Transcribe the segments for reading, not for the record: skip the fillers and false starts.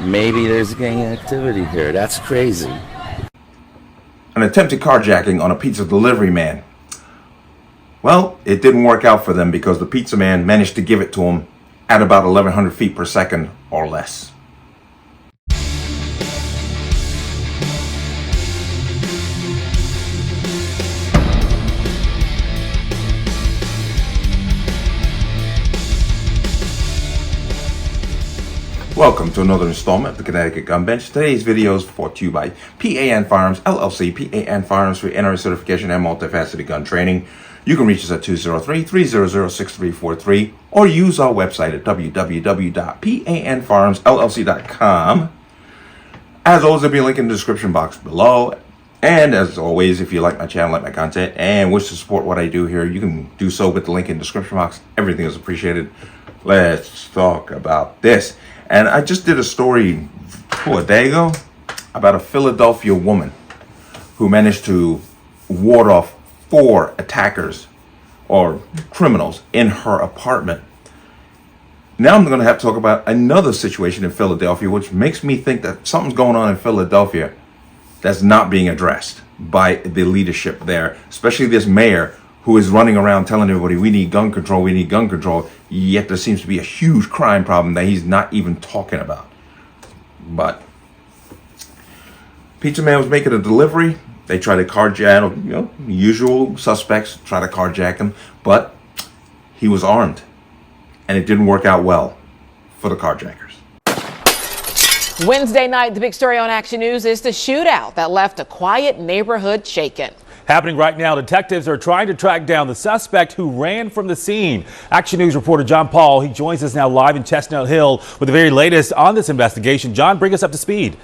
maybe there's gang activity here. That's crazy. An attempted carjacking on a pizza delivery man. Well, it didn't work out for them because the pizza man managed to give it to him at about 1,100 feet per second or less. Welcome to another installment of the Connecticut Gun Bench. Today's video is brought to you by P.A.N. Firearms, LLC. P.A.N. Firearms for NRA certification and multifaceted gun training. You can reach us at 203-300-6343 or use our website at www.panfarmsllc.com. As always, there'll be a link in the description box below. And as always, if you like my channel, like my content, and wish to support what I do here, you can do so with the link in the description box. Everything is appreciated. Let's talk about this. And I just did a story a day ago about a Philadelphia woman who managed to ward off 4 attackers or criminals in her apartment. Now I'm going to have to talk about another situation in Philadelphia, which makes me think that something's going on in Philadelphia that's not being addressed by the leadership there, especially this mayor who is running around telling everybody we need gun control, we need gun control, yet there seems to be a huge crime problem that he's not even talking about. But pizza man was making a delivery. They tried to carjack, usual suspects try to carjack him, but he was armed, and it didn't work out well for the carjackers. Wednesday night, the big story on Action News is the shootout that left a quiet neighborhood shaken. Happening right now, detectives are trying to track down the suspect who ran from the scene. Action News reporter John Paul, he joins us now live in Chestnut Hill with the very latest on this investigation. John, bring us up to speed.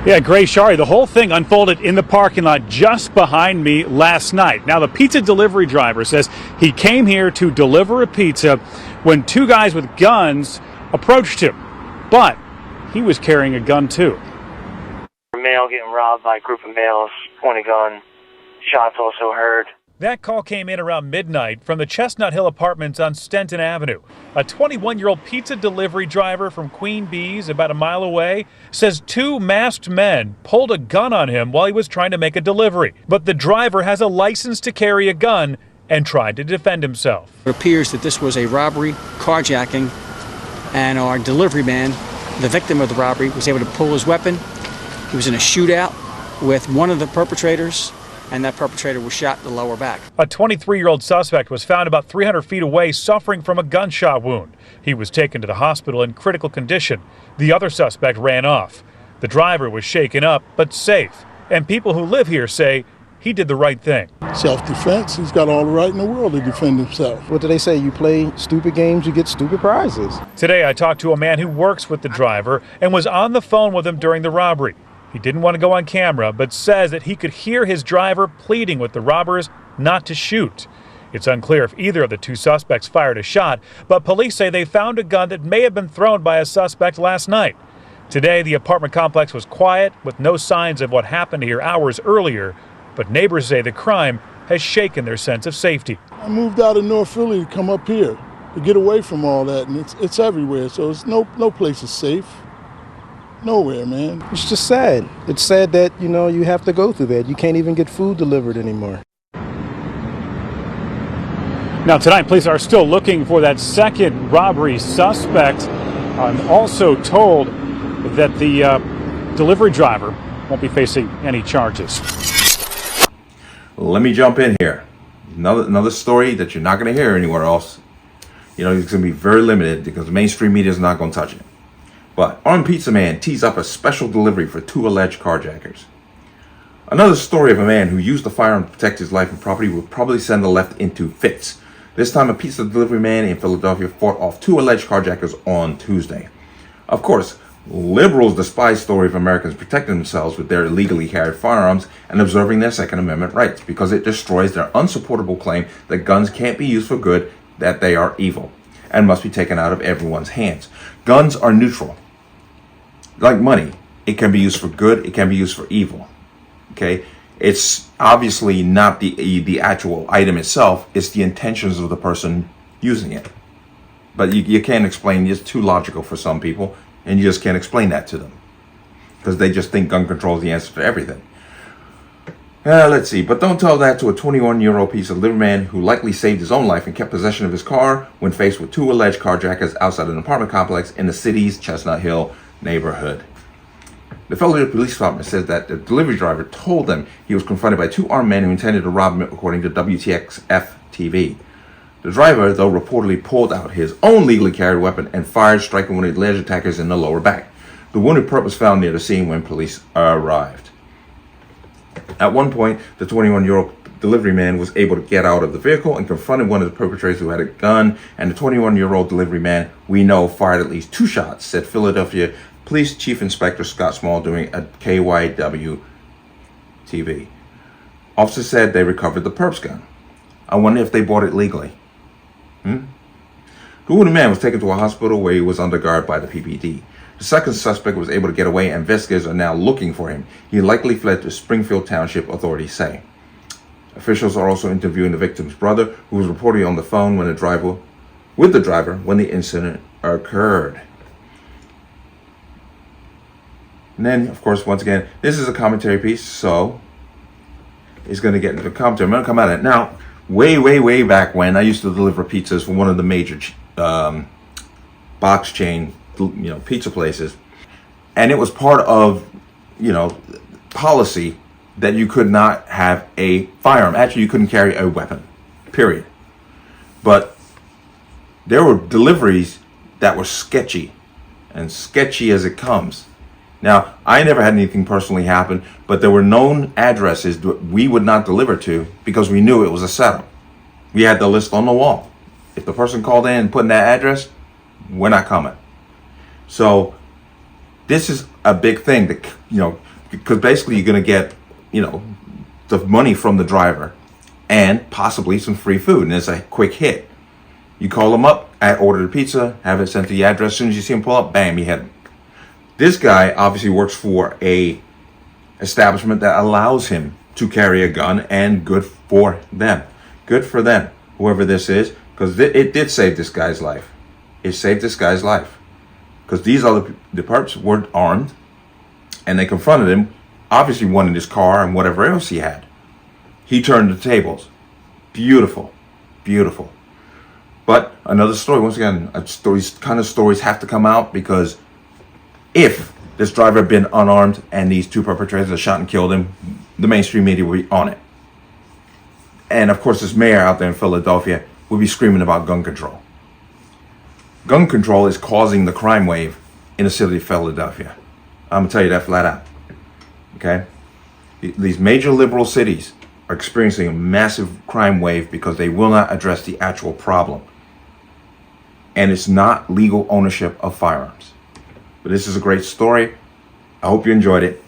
Yeah, Gray, Shari, the whole thing unfolded in the parking lot just behind me last night. Now, the pizza delivery driver says he came here to deliver a pizza when 2 guys with guns approached him, but he was carrying a gun too. Male getting robbed by a group of males, pointed gun, shots also heard. That call came in around midnight from the Chestnut Hill Apartments on Stenton Avenue. A 21-year-old pizza delivery driver from Queen Bee's, about a mile away, says 2 masked men pulled a gun on him while he was trying to make a delivery. But the driver has a license to carry a gun and tried to defend himself. It appears that this was a robbery, carjacking, and our delivery man, the victim of the robbery, was able to pull his weapon. He was in a shootout with one of the perpetrators, and that perpetrator was shot in the lower back. A 23-year-old suspect was found about 300 feet away suffering from a gunshot wound. He was taken to the hospital in critical condition. The other suspect ran off. The driver was shaken up but safe, and people who live here say he did the right thing. Self-defense, he's got all the right in the world to defend himself. What do they say? You play stupid games, you get stupid prizes. Today I talked to a man who works with the driver and was on the phone with him during the robbery. He didn't want to go on camera, but says that he could hear his driver pleading with the robbers not to shoot. It's unclear if either of the 2 suspects fired a shot, but police say they found a gun that may have been thrown by a suspect last night. Today, the apartment complex was quiet, with no signs of what happened here hours earlier, but neighbors say the crime has shaken their sense of safety. I moved out of North Philly to come up here to get away from all that, and it's everywhere, so it's no place is safe. Nowhere, man. It's just sad. It's sad that, you have to go through that. You can't even get food delivered anymore. Now, tonight, police are still looking for that second robbery suspect. I'm also told that the delivery driver won't be facing any charges. Let me jump in here. Another story that you're not going to hear anywhere else. It's going to be very limited because the mainstream media is not going to touch it. But armed pizza man tees up a special delivery for 2 alleged carjackers. Another story of a man who used a firearm to protect his life and property will probably send the left into fits. This time a pizza delivery man in Philadelphia fought off 2 alleged carjackers on Tuesday. Of course, liberals despise the story of Americans protecting themselves with their illegally carried firearms and observing their Second Amendment rights because it destroys their unsupportable claim that guns can't be used for good, that they are evil, and must be taken out of everyone's hands. Guns are neutral. Like money, it can be used for good, it can be used for evil. Okay? It's obviously not the actual item itself, it's the intentions of the person using it. But you can't explain, it's too logical for some people. And you just can't explain that to them because they just think gun control is the answer to everything. Let's see, but don't tell that to a 21-year-old pizza delivery man who likely saved his own life and kept possession of his car when faced with 2 alleged carjackers outside an apartment complex in the city's Chestnut Hill neighborhood. The Philadelphia Police Department says that the delivery driver told them he was confronted by 2 armed men who intended to rob him, according to WTXF TV. The driver, though, reportedly pulled out his own legally carried weapon and fired, striking one of the alleged attackers in the lower back. The wounded perp was found near the scene when police arrived. At one point, the 21-year-old delivery man was able to get out of the vehicle and confronted one of the perpetrators who had a gun, and the 21-year-old delivery man, we know, fired at least 2 shots, said Philadelphia Police Chief Inspector Scott Small during a KYW TV. Officers said they recovered the perp's gun. I wonder if they bought it legally. The wounded man was taken to a hospital where he was under guard by the PPD. The second suspect was able to get away, and investigators are now looking for him. He likely fled to Springfield Township, authorities say. Officials are also interviewing the victim's brother, who was reportedly on the phone with the driver when the incident occurred. And then, of course, once again, this is a commentary piece, so it's going to get into the commentary. I'm going to come at it. Now, way back when, I used to deliver pizzas for one of the major box chain, pizza places. And it was part of, policy that you could not have a firearm. Actually, you couldn't carry a weapon, period. But there were deliveries that were sketchy, and sketchy as it comes. Now, I never had anything personally happen, but there were known addresses that we would not deliver to because we knew it was a setup. We had the list on the wall. If the person called in and put in that address, we're not coming. So this is a big thing that, because basically you're going to get, the money from the driver and possibly some free food. And it's a quick hit. You call them up, order the pizza, have it sent to the address. As soon as you see him pull up, bam, you hit him. This guy obviously works for a establishment that allows him to carry a gun, and good for them. Good for them, whoever this is, because it did save this guy's life. It saved this guy's life. Because these other the perps were armed, and they confronted him, obviously wanted his car and whatever else he had. He turned the tables. Beautiful. Beautiful. But another story, once again, stories have to come out, because if this driver had been unarmed and these 2 perpetrators had shot and killed him, the mainstream media would be on it. And of course, this mayor out there in Philadelphia would be screaming about gun control. Gun control is causing the crime wave in the city of Philadelphia. I'm going to tell you that flat out. Okay? These major liberal cities are experiencing a massive crime wave because they will not address the actual problem. And it's not legal ownership of firearms. But this is a great story. I hope you enjoyed it.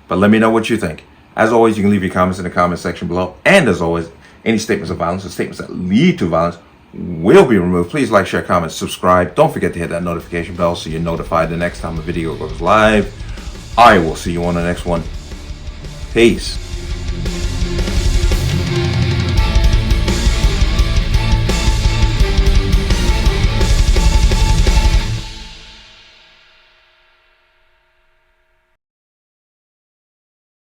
But let me know what you think. As always, you can leave your comments in the comment section below. And as always, any statements of violence or statements that lead to violence will be removed. Please like, share, comment, subscribe. Don't forget to hit that notification bell so you're notified the next time a video goes live. I will see you on the next one. Peace.